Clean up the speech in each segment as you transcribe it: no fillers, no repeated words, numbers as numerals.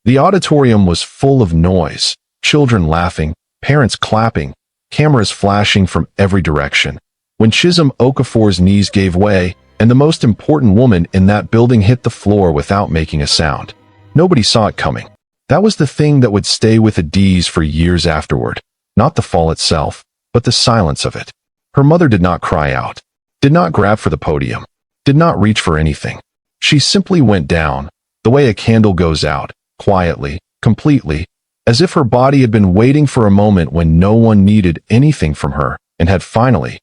The auditorium was full of noise, children laughing, parents clapping, cameras flashing from every direction. When Chisom Okafor's knees gave way, and the most important woman in that building hit the floor without making a sound. Nobody saw it coming. That was the thing that would stay with Adiz for years afterward. Not the fall itself, but the silence of it. Her mother did not cry out, did not grab for the podium, did not reach for anything. She simply went down, the way a candle goes out, quietly, completely, as if her body had been waiting for a moment when no one needed anything from her, and had finally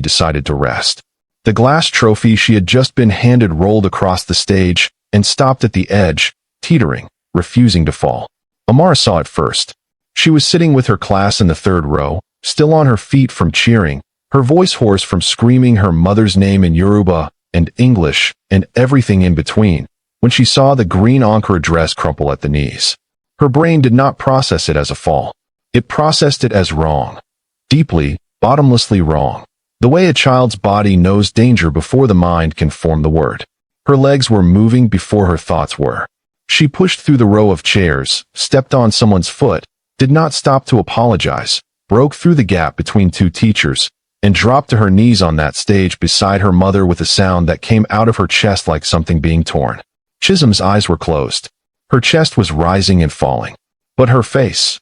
decided to rest. The glass trophy she had just been handed rolled across the stage and stopped at the edge, teetering, refusing to fall. Amara saw it first. She was sitting with her class in the third row, still on her feet from cheering, her voice hoarse from screaming her mother's name in Yoruba and English and everything in between, when she saw the green Ankara dress crumple at the knees. Her brain did not process it as a fall. It processed it as wrong. Deeply, bottomlessly wrong. The way a child's body knows danger before the mind can form the word. Her legs were moving before her thoughts were. She pushed through the row of chairs, stepped on someone's foot, did not stop to apologize, broke through the gap between two teachers, and dropped to her knees on that stage beside her mother with a sound that came out of her chest like something being torn. Chisom's eyes were closed. Her chest was rising and falling. But her face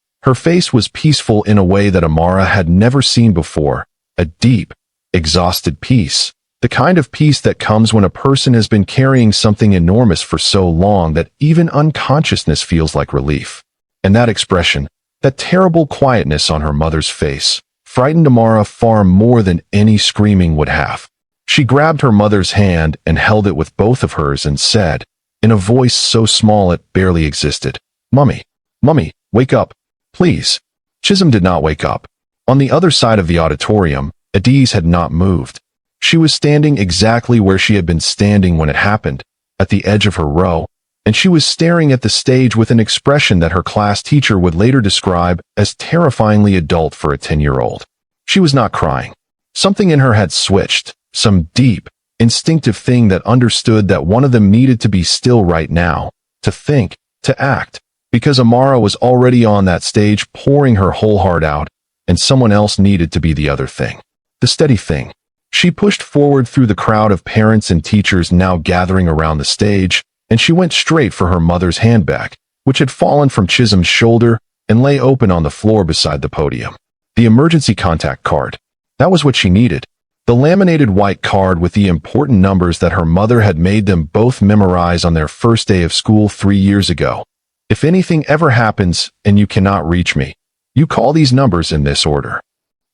was peaceful in a way that Amara had never seen before, a deep, exhausted peace, the kind of peace that comes when a person has been carrying something enormous for so long that even unconsciousness feels like relief. And that expression, that terrible quietness on her mother's face, frightened Amara far more than any screaming would have. She grabbed her mother's hand and held it with both of hers and said, in a voice so small it barely existed, "Mummy, Mummy, wake up, please." Chisom did not wake up. On the other side of the auditorium, Adiz had not moved. She was standing exactly where she had been standing when it happened, at the edge of her row, and she was staring at the stage with an expression that her class teacher would later describe as terrifyingly adult for a 10-year-old. She was not crying. Something in her had switched, some deep, instinctive thing that understood that one of them needed to be still right now, to think, to act, because Amara was already on that stage pouring her whole heart out, and someone else needed to be the other thing. The steady thing. She pushed forward through the crowd of parents and teachers now gathering around the stage, and she went straight for her mother's handbag, which had fallen from Chisom's shoulder and lay open on the floor beside the podium. The emergency contact card. That was what she needed. The laminated white card with the important numbers that her mother had made them both memorize on their first day of school 3 years ago. If anything ever happens and you cannot reach me, you call these numbers in this order.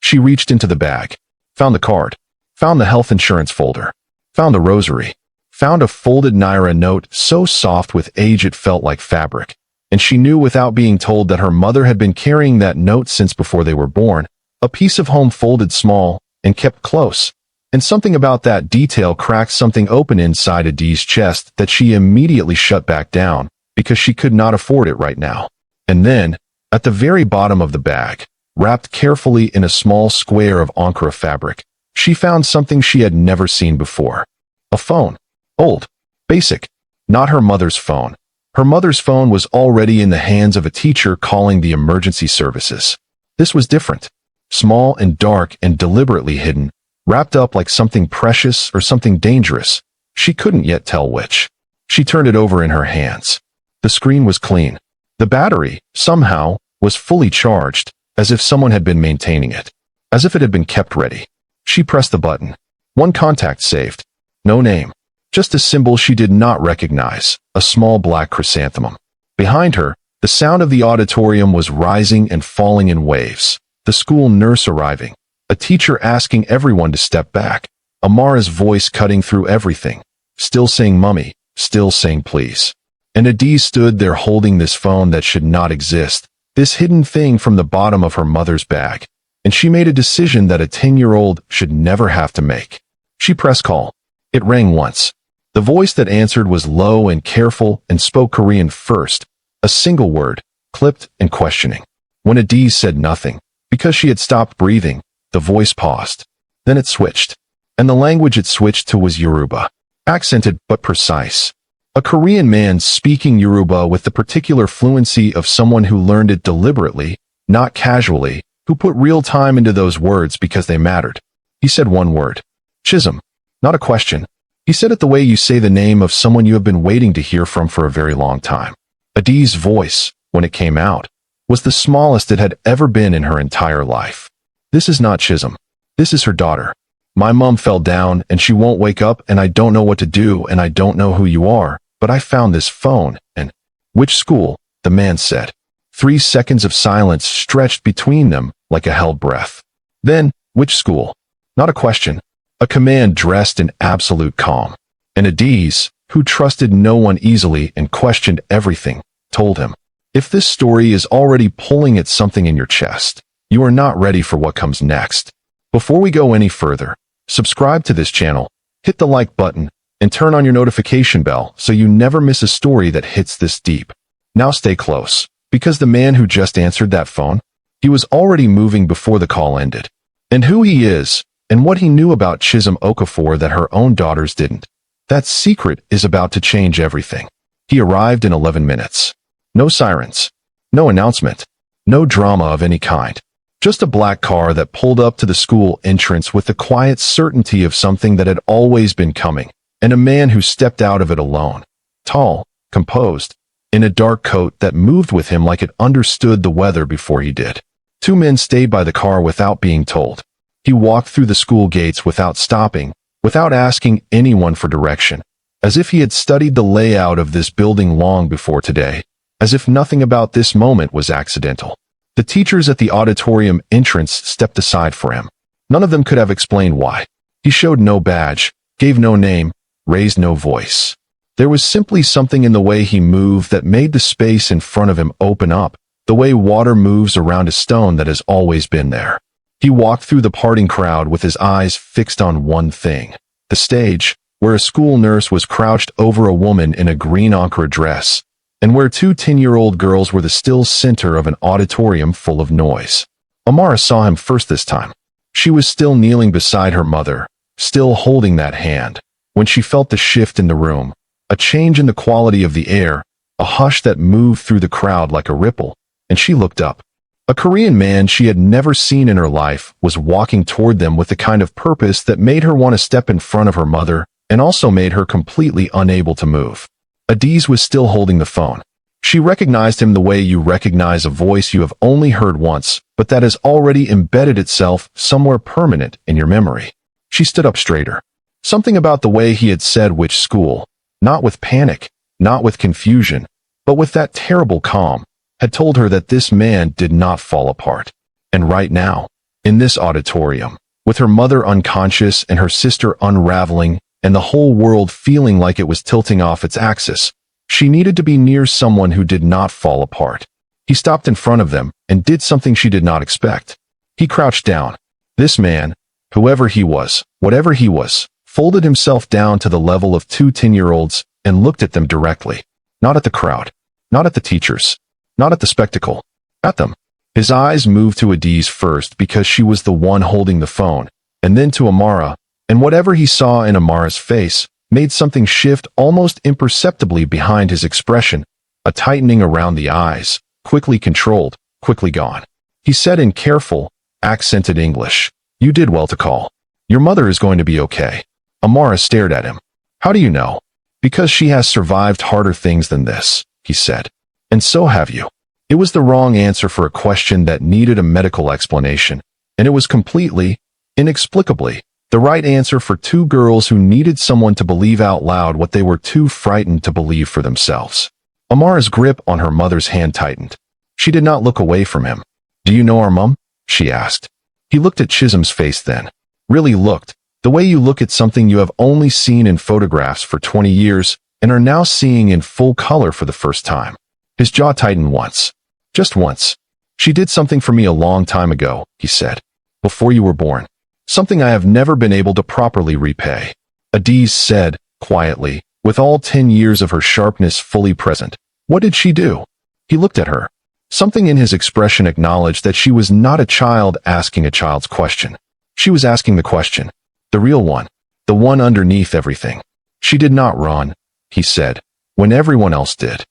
She reached into the bag, found the card, found the health insurance folder, found the rosary, found a folded Naira note so soft with age it felt like fabric, and she knew without being told that her mother had been carrying that note since before they were born, a piece of home folded small and kept close, and something about that detail cracked something open inside Adiz's chest that she immediately shut back down, because she could not afford it right now. And then, at the very bottom of the bag, wrapped carefully in a small square of Ankara fabric, she found something she had never seen before. A phone. Old. Basic. Not her mother's phone. Her mother's phone was already in the hands of a teacher calling the emergency services. This was different. Small and dark and deliberately hidden, wrapped up like something precious or something dangerous. She couldn't yet tell which. She turned it over in her hands. The screen was clean. The battery, somehow, was fully charged, as if someone had been maintaining it. As if it had been kept ready. She pressed the button. One contact saved. No name. Just a symbol she did not recognize, a small black chrysanthemum. Behind her, the sound of the auditorium was rising and falling in waves. The school nurse arriving. A teacher asking everyone to step back. Amara's voice cutting through everything. Still saying mummy, still saying please. And Adiz stood there holding this phone that should not exist, this hidden thing from the bottom of her mother's bag. And she made a decision that a 10-year-old should never have to make. She pressed call. It rang once. The voice that answered was low and careful and spoke Korean first, a single word, clipped and questioning. When Adiz said nothing, because she had stopped breathing, the voice paused. Then it switched. And the language it switched to was Yoruba. Accented but precise. A Korean man speaking Yoruba with the particular fluency of someone who learned it deliberately, not casually, who put real time into those words because they mattered. He said one word. Chisom. Not a question. He said it the way you say the name of someone you have been waiting to hear from for a very long time. Adi's voice, when it came out, was the smallest it had ever been in her entire life. This is not Chisom. This is her daughter. My mom fell down and she won't wake up and I don't know what to do and I don't know who you are, but I found this phone and— Which school? The man said. 3 seconds of silence stretched between them like a held breath. Then, which school? Not a question. A command dressed in absolute calm. And Adiz, who trusted no one easily and questioned everything, told him, if this story is already pulling at something in your chest, you are not ready for what comes next. Before we go any further, subscribe to this channel, hit the like button, and turn on your notification bell so you never miss a story that hits this deep. Now stay close, because the man who just answered that phone, he was already moving before the call ended. And who he is, and what he knew about Chisom Okafor that her own daughters didn't. That secret is about to change everything. He arrived in 11 minutes. No sirens. No announcement. No drama of any kind. Just a black car that pulled up to the school entrance with the quiet certainty of something that had always been coming, and a man who stepped out of it alone. Tall, composed, in a dark coat that moved with him like it understood the weather before he did. 2 men stayed by the car without being told. He walked through the school gates without stopping, without asking anyone for direction, as if he had studied the layout of this building long before today, as if nothing about this moment was accidental. The teachers at the auditorium entrance stepped aside for him. None of them could have explained why. He showed no badge, gave no name, raised no voice. There was simply something in the way he moved that made the space in front of him open up, the way water moves around a stone that has always been there. He walked through the parting crowd with his eyes fixed on one thing: the stage, where a school nurse was crouched over a woman in a green ochre dress, and where 2 10-year-old girls were the still center of an auditorium full of noise. Amara saw him first this time. She was still kneeling beside her mother, still holding that hand, when she felt the shift in the room, a change in the quality of the air, a hush that moved through the crowd like a ripple, and she looked up. A Korean man she had never seen in her life was walking toward them with the kind of purpose that made her want to step in front of her mother and also made her completely unable to move. Adiz was still holding the phone. She recognized him the way you recognize a voice you have only heard once, but that has already embedded itself somewhere permanent in your memory. She stood up straighter. Something about the way he had said which school, not with panic, not with confusion, but with that terrible calm, had told her that this man did not fall apart. And right now, in this auditorium, with her mother unconscious and her sister unraveling, and the whole world feeling like it was tilting off its axis, she needed to be near someone who did not fall apart. He stopped in front of them and did something she did not expect. He crouched down. This man, whoever he was, whatever he was, folded himself down to the level of 2 10-year-olds and looked at them directly. Not at the crowd. Not at the teachers. Not at the spectacle. At them. His eyes moved to Adiz first because she was the one holding the phone, and then to Amara, and whatever he saw in Amara's face made something shift almost imperceptibly behind his expression, a tightening around the eyes, quickly controlled, quickly gone. He said in careful, accented English, "You did well to call. Your mother is going to be okay." Amara stared at him. "How do you know?" "Because she has survived harder things than this," he said. "And so have you." It was the wrong answer for a question that needed a medical explanation, and it was completely, inexplicably, the right answer for 2 girls who needed someone to believe out loud what they were too frightened to believe for themselves. Amara's grip on her mother's hand tightened. She did not look away from him. "Do you know our mom?" she asked. He looked at Chisom's face then. Really looked, the way you look at something you have only seen in photographs for 20 years and are now seeing in full color for the first time. His jaw tightened once. Just once. "She did something for me a long time ago," he said. "Before you were born. Something I have never been able to properly repay." Adiz said, quietly, with all 10 years of her sharpness fully present. "What did she do?" He looked at her. Something in his expression acknowledged that she was not a child asking a child's question. She was asking the question. The real one. The one underneath everything. "She did not run," he said, when everyone else did.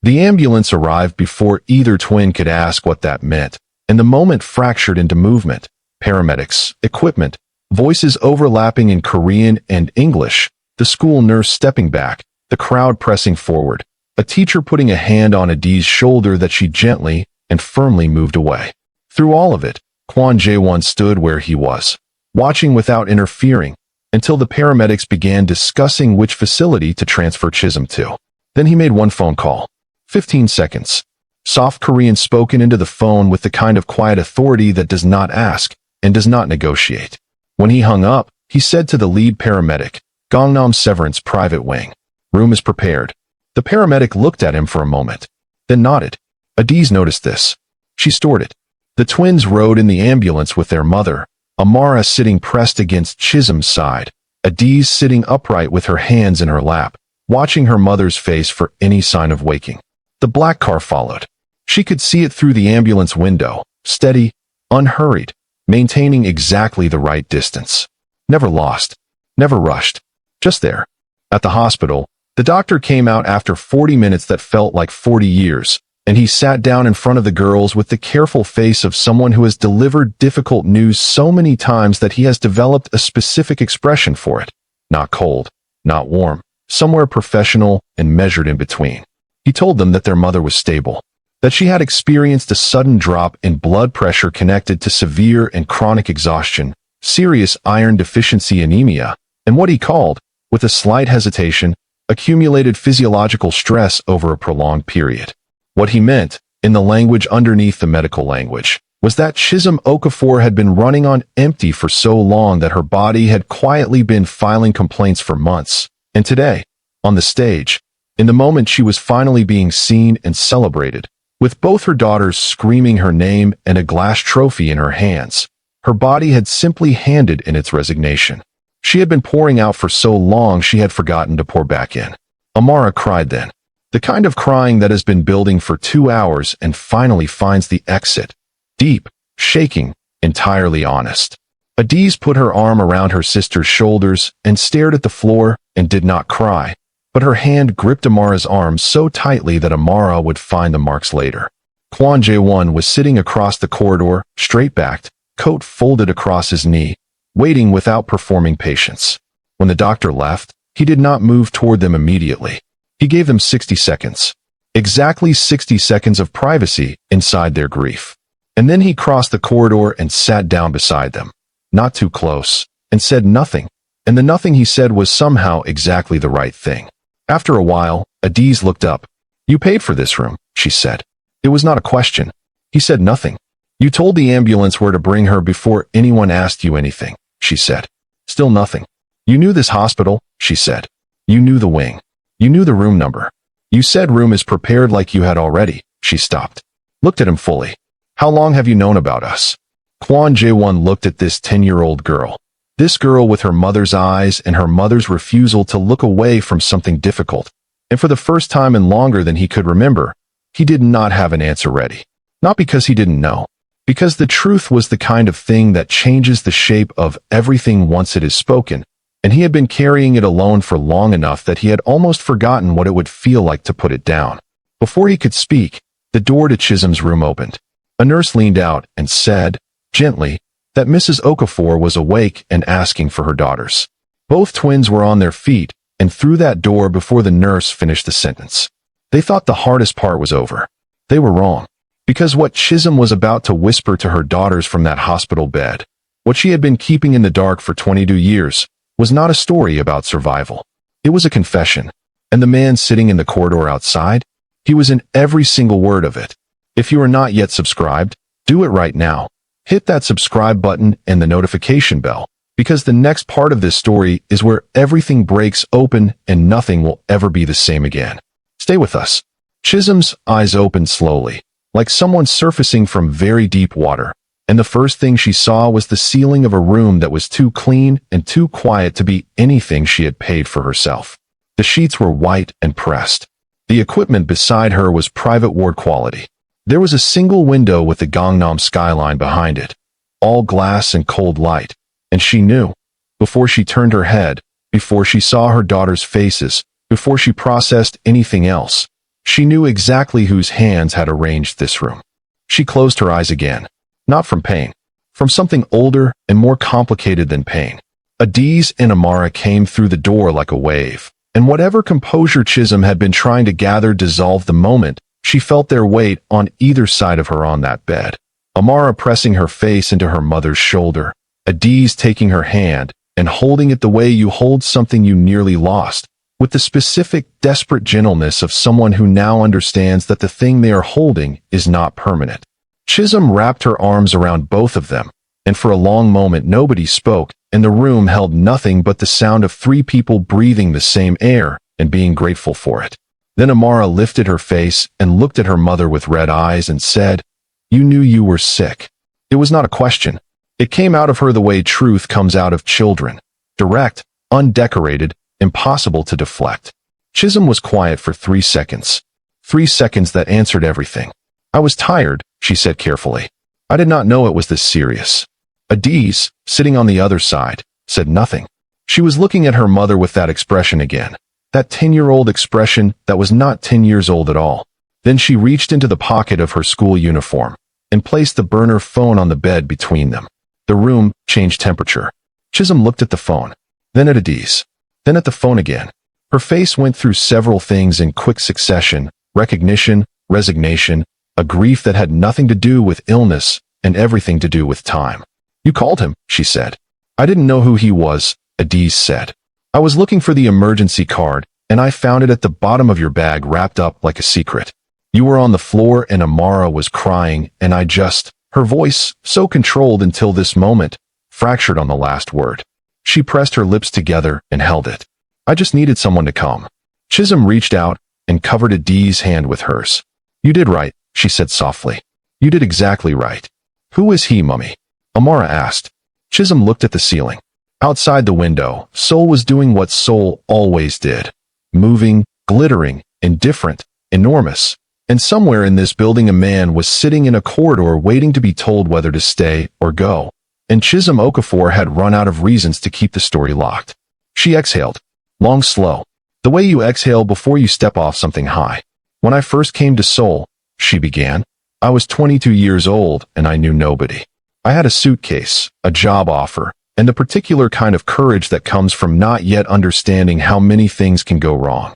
The ambulance arrived before either twin could ask what that meant, and the moment fractured into movement. Paramedics, equipment, voices overlapping in Korean and English, the school nurse stepping back, the crowd pressing forward, a teacher putting a hand on Adi's shoulder that she gently and firmly moved away. Through all of it, Kwon Jae-won stood where he was, watching without interfering, until the paramedics began discussing which facility to transfer Chisom to. Then he made one phone call. 15 seconds. Soft Korean spoken into the phone with the kind of quiet authority that does not ask and does not negotiate. When he hung up, he said to the lead paramedic, "Gangnam Severance Private Wing. Room is prepared." The paramedic looked at him for a moment, then nodded. Adiz noticed this. She stored it. The twins rode in the ambulance with their mother, Amara sitting pressed against Chisom's side, Adiz sitting upright with her hands in her lap, watching her mother's face for any sign of waking. The black car followed. She could see it through the ambulance window, steady, unhurried, maintaining exactly the right distance. Never lost, never rushed, just there. At the hospital, the doctor came out after 40 minutes that felt like 40 years, and he sat down in front of the girls with the careful face of someone who has delivered difficult news so many times that he has developed a specific expression for it. Not cold, not warm, somewhere professional and measured in between. He told them that their mother was stable, that she had experienced a sudden drop in blood pressure connected to severe and chronic exhaustion, serious iron deficiency anemia, and what he called, with a slight hesitation, accumulated physiological stress over a prolonged period. What he meant, in the language underneath the medical language, was that Chisom Okafor had been running on empty for so long that her body had quietly been filing complaints for months, and today, on the stage, in the moment she was finally being seen and celebrated, with both her daughters screaming her name and a glass trophy in her hands, her body had simply handed in its resignation. She had been pouring out for so long she had forgotten to pour back in. Amara cried then. The kind of crying that has been building for 2 hours and finally finds the exit. Deep, shaking, entirely honest. Adiz put her arm around her sister's shoulders and stared at the floor and did not cry, but her hand gripped Amara's arm so tightly that Amara would find the marks later. Kwon Jae-won was sitting across the corridor, straight-backed, coat folded across his knee, waiting without performing patience. When the doctor left, he did not move toward them immediately. He gave them 60 seconds. Exactly 60 seconds of privacy inside their grief. And then he crossed the corridor and sat down beside them, not too close, and said nothing, and the nothing he said was somehow exactly the right thing. After a while, Adiz looked up. "You paid for this room," she said. It was not a question. He said nothing. "You told the ambulance where to bring her before anyone asked you anything," she said. Still nothing. "You knew this hospital," she said. "You knew the wing. You knew the room number. You said room is prepared like you had already." She stopped. Looked at him fully. "How long have you known about us?" Kwon Jae-won looked at this 10-year-old girl. This girl with her mother's eyes and her mother's refusal to look away from something difficult. And for the first time in longer than he could remember, he did not have an answer ready. Not because he didn't know. Because the truth was the kind of thing that changes the shape of everything once it is spoken, and he had been carrying it alone for long enough that he had almost forgotten what it would feel like to put it down. Before he could speak, the door to Chisom's room opened. A nurse leaned out and said, gently, that Mrs. Okafor was awake and asking for her daughters. Both twins were on their feet and through that door before the nurse finished the sentence. They thought the hardest part was over. They were wrong. Because what Chisom was about to whisper to her daughters from that hospital bed, what she had been keeping in the dark for 22 years, was not a story about survival. It was a confession. And the man sitting in the corridor outside, he was in every single word of it. If you are not yet subscribed, do it right now. Hit that subscribe button and the notification bell, because the next part of this story is where everything breaks open and nothing will ever be the same again. Stay with us. Chisom's eyes opened slowly, like someone surfacing from very deep water, and the first thing she saw was the ceiling of a room that was too clean and too quiet to be anything she had paid for herself. The sheets were white and pressed. The equipment beside her was private ward quality. There was a single window with the Gangnam skyline behind it, all glass and cold light, and she knew, before she turned her head, before she saw her daughters' faces, Before she processed anything else, she knew exactly whose hands had arranged this room. She closed her eyes again. Not from pain. From something older and more complicated than pain. Adiz and Amara came through the door like a wave, and whatever composure Chisom had been trying to gather dissolved the moment she felt their weight on either side of her on that bed. Amara pressing her face into her mother's shoulder, Adiz taking her hand and holding it the way you hold something you nearly lost, with the specific, desperate gentleness of someone who now understands that the thing they are holding is not permanent. Chisom wrapped her arms around both of them, and for a long moment nobody spoke, and the room held nothing but the sound of three people breathing the same air and being grateful for it. Then Amara lifted her face and looked at her mother with red eyes and said, "You knew you were sick." It was not a question. It came out of her the way truth comes out of children. Direct, undecorated, impossible to deflect. Chisom was quiet for 3 seconds. 3 seconds that answered everything. "I was tired," she said carefully. "I did not know it was this serious." Adiz, sitting on the other side, said nothing. She was looking at her mother with that expression again. That 10-year-old expression that was not 10 years old at all. Then she reached into the pocket of her school uniform and placed the burner phone on the bed between them. The room changed temperature. Chisom looked at the phone, then at Adiz, then at the phone again. Her face went through several things in quick succession: recognition, resignation, a grief that had nothing to do with illness and everything to do with time. "You called him," she said. "I didn't know who he was," Adiz said. "I was looking for the emergency card, and I found it at the bottom of your bag wrapped up like a secret. You were on the floor and Amara was crying, and I just..." Her voice, so controlled until this moment, fractured on the last word. She pressed her lips together and held it. "I just needed someone to come." Chisom reached out and covered Adiz's hand with hers. "You did right," she said softly. "You did exactly right." "Who is he, Mummy?" Amara asked. Chisom looked at the ceiling. Outside the window, Seoul was doing what Seoul always did. Moving, glittering, indifferent, enormous. And somewhere in this building a man was sitting in a corridor waiting to be told whether to stay or go. And Chisom Okafor had run out of reasons to keep the story locked. She exhaled. Long, slow. The way you exhale before you step off something high. "When I first came to Seoul," she began, "I was 22 years old and I knew nobody. I had a suitcase, a job offer, and the particular kind of courage that comes from not yet understanding how many things can go wrong."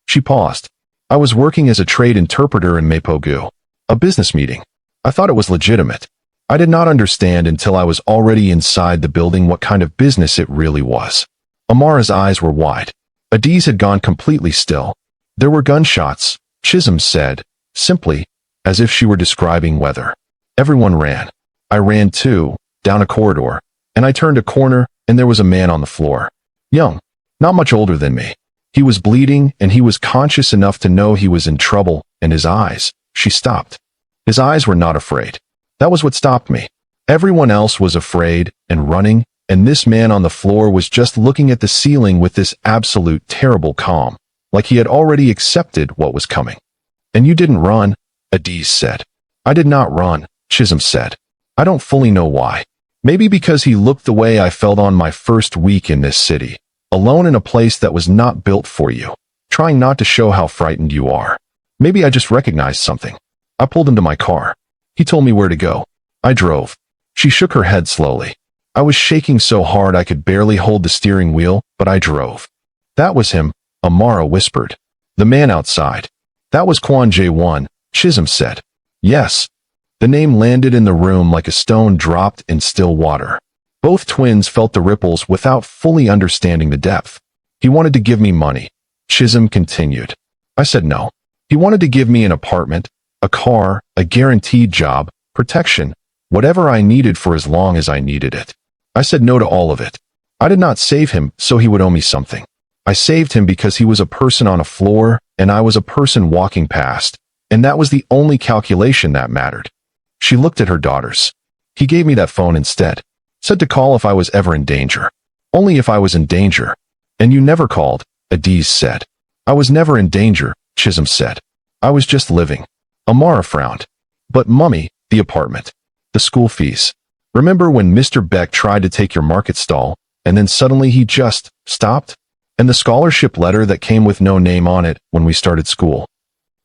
She paused. "I was working as a trade interpreter in Mapogu. A business meeting. I thought it was legitimate. I did not understand until I was already inside the building what kind of business it really was." Amara's eyes were wide. Adiz had gone completely still. "There were gunshots," Chisom said, simply, as if she were describing weather. "Everyone ran. I ran too, down a corridor, and I turned a corner, and there was a man on the floor. Young, not much older than me. He was bleeding, and he was conscious enough to know he was in trouble, and his eyes..." She stopped. "His eyes were not afraid. That was what stopped me. Everyone else was afraid and running, and this man on the floor was just looking at the ceiling with this absolute terrible calm, like he had already accepted what was coming." "And you didn't run," Adiz said. "I did not run," Chisom said. "I don't fully know why. Maybe because he looked the way I felt on my first week in this city, alone in a place that was not built for you, trying not to show how frightened you are. Maybe I just recognized something. I pulled him to my car. He told me where to go. I drove." She shook her head slowly. "I was shaking so hard I could barely hold the steering wheel, but I drove." "That was him," Amara whispered. "The man outside." "That was Kwon Jae-won," Chisom said. "Yes." The name landed in the room like a stone dropped in still water. Both twins felt the ripples without fully understanding the depth. "He wanted to give me money," Chisom continued. "I said no. He wanted to give me an apartment, a car, a guaranteed job, protection, whatever I needed for as long as I needed it. I said no to all of it. I did not save him so he would owe me something. I saved him because he was a person on a floor and I was a person walking past, and that was the only calculation that mattered." She looked at her daughters. "He gave me that phone instead. Said to call if I was ever in danger. Only if I was in danger. And you never called," Adiz said. "I was never in danger," Chisom said. "I was just living." Amara frowned. "But Mummy, the apartment. The school fees. Remember when Mr. Beck tried to take your market stall, and then suddenly he just stopped?" And the scholarship letter that came with no name on it when we started school.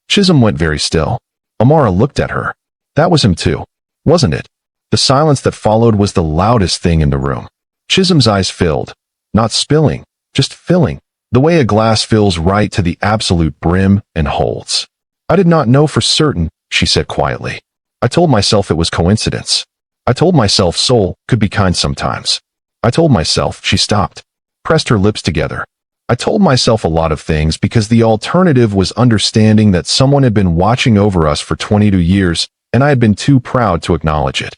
Chisom went very still. Amara looked at her. That was him too, wasn't it? The silence that followed was the loudest thing in the room. Chisom's eyes filled, not spilling, just filling, the way a glass fills right to the absolute brim and holds. I did not know for certain, she said quietly. I told myself it was coincidence. I told myself soul could be kind sometimes. I told myself, she stopped, pressed her lips together. I told myself a lot of things because the alternative was understanding that someone had been watching over us for 22 years, and I had been too proud to acknowledge it.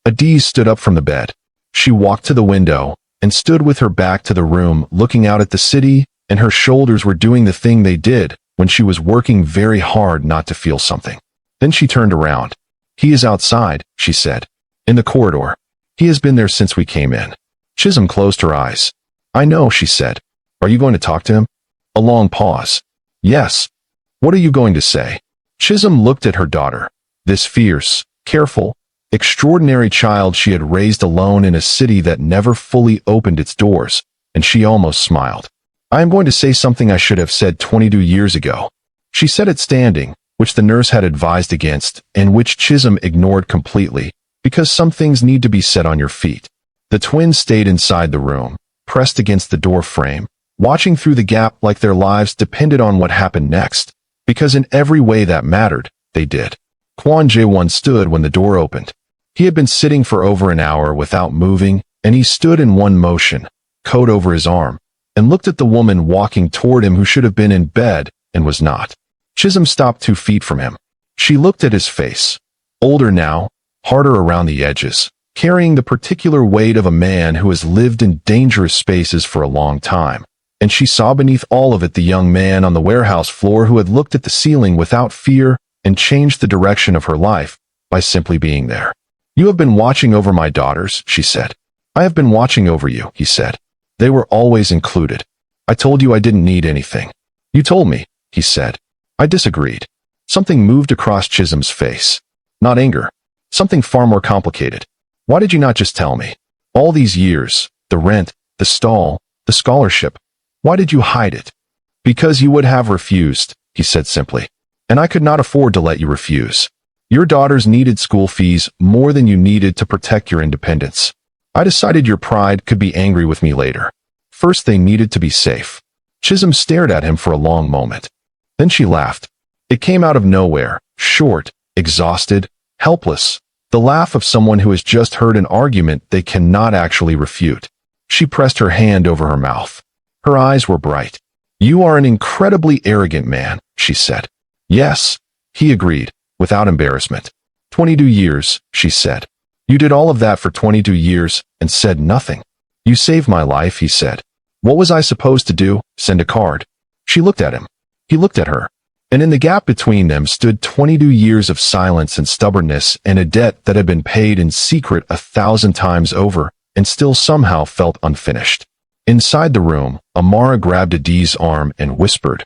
Adiz stood up from the bed. She walked to the window and stood with her back to the room looking out at the city, and her shoulders were doing the thing they did when she was working very hard not to feel something. Then she turned around. He is outside, she said. In the corridor. He has been there since we came in. Chisom closed her eyes. I know, she said. Are you going to talk to him? A long pause. Yes. What are you going to say? Chisom looked at her daughter. This fierce, careful, extraordinary child she had raised alone in a city that never fully opened its doors, and she almost smiled. I am going to say something I should have said 22 years ago. She said it standing, which the nurse had advised against, and which Chisom ignored completely, because some things need to be said on your feet. The twins stayed inside the room, pressed against the door frame, watching through the gap like their lives depended on what happened next, because in every way that mattered, they did. Kwon Jae-won stood when the door opened. He had been sitting for over an hour without moving, and he stood in one motion, coat over his arm, and looked at the woman walking toward him who should have been in bed and was not. Chisom stopped 2 feet from him. She looked at his face. Older now, harder around the edges, carrying the particular weight of a man who has lived in dangerous spaces for a long time. And she saw beneath all of it the young man on the warehouse floor who had looked at the ceiling without fear and changed the direction of her life by simply being there. You have been watching over my daughters, she said. I have been watching over you, he said. They were always included. I told you I didn't need anything. You told me, he said. I disagreed. Something moved across Chisom's face. Not anger. Something far more complicated. Why did you not just tell me? All these years, the rent, the stall, the scholarship. Why did you hide it? Because you would have refused, he said simply. And I could not afford to let you refuse. Your daughters needed school fees more than you needed to protect your independence. I decided your pride could be angry with me later. First, they needed to be safe. Chisom stared at him for a long moment. Then she laughed. It came out of nowhere, short, exhausted, helpless. The laugh of someone who has just heard an argument they cannot actually refute. She pressed her hand over her mouth. Her eyes were bright. You are an incredibly arrogant man, she said. Yes, he agreed, without embarrassment. 22 years, she said. You did all of that for 22 years and said nothing. You saved my life, he said. What was I supposed to do? Send a card? She looked at him. He looked at her. And in the gap between them stood 22 years of silence and stubbornness and a debt that had been paid in secret 1,000 times over and still somehow felt unfinished. Inside the room, Amara grabbed Adiz's arm and whispered,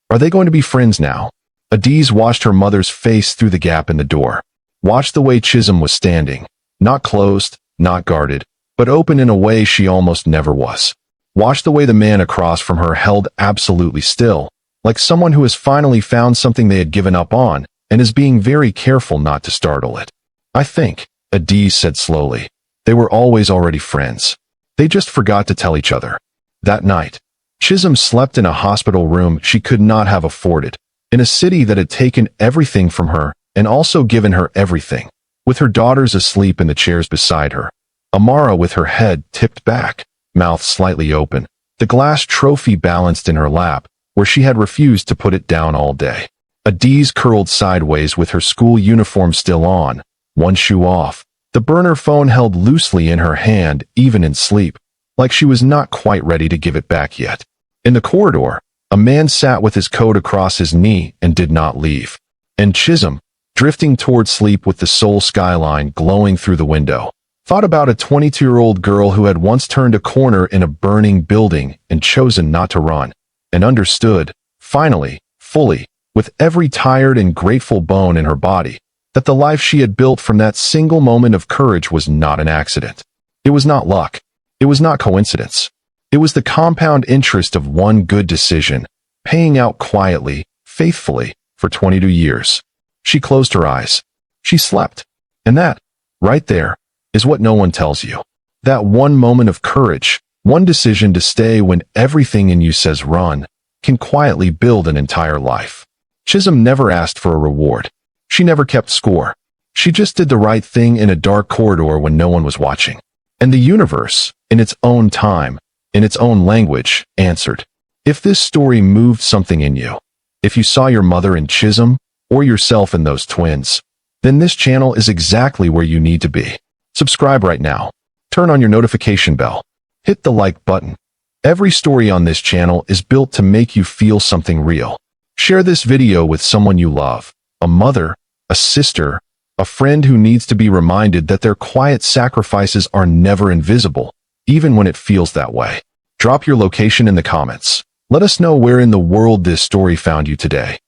Are they going to be friends now? Adiz watched her mother's face through the gap in the door. Watched the way Chisom was standing. Not closed, not guarded, but open in a way she almost never was. Watched the way the man across from her held absolutely still, like someone who has finally found something they had given up on and is being very careful not to startle it. I think, Adiz said slowly, they were always already friends. They just forgot to tell each other. That night, Chisom slept in a hospital room she could not have afforded, in a city that had taken everything from her and also given her everything, with her daughters asleep in the chairs beside her. Amara with her head tipped back, mouth slightly open, the glass trophy balanced in her lap, where she had refused to put it down all day. Adiz curled sideways with her school uniform still on, one shoe off, the burner phone held loosely in her hand even in sleep, like she was not quite ready to give it back yet. In the corridor, a man sat with his coat across his knee and did not leave. And Chisom, drifting toward sleep with the Seoul skyline glowing through the window, thought about a 22-year-old girl who had once turned a corner in a burning building and chosen not to run, and understood, finally, fully, with every tired and grateful bone in her body, that the life she had built from that single moment of courage was not an accident. It was not luck. It was not coincidence. It was the compound interest of one good decision, paying out quietly, faithfully, for 22 years. She closed her eyes. She slept. And that, right there, is what no one tells you. That one moment of courage, one decision to stay when everything in you says run, can quietly build an entire life. Chisom never asked for a reward. She never kept score. She just did the right thing in a dark corridor when no one was watching. And the universe, in its own time, in its own language, answered. If this story moved something in you, if you saw your mother in Chisom, or yourself in those twins, then this channel is exactly where you need to be. Subscribe right now. Turn on your notification bell. Hit the like button. Every story on this channel is built to make you feel something real. Share this video with someone you love, a mother, a sister, a friend who needs to be reminded that their quiet sacrifices are never invisible, even when it feels that way. Drop your location in the comments. Let us know where in the world this story found you today.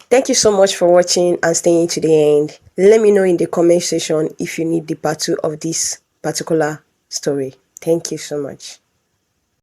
Thank you so much for watching and staying to the end. Let me know in the comment section if you need the part 2 of this particular story. Thank you so much.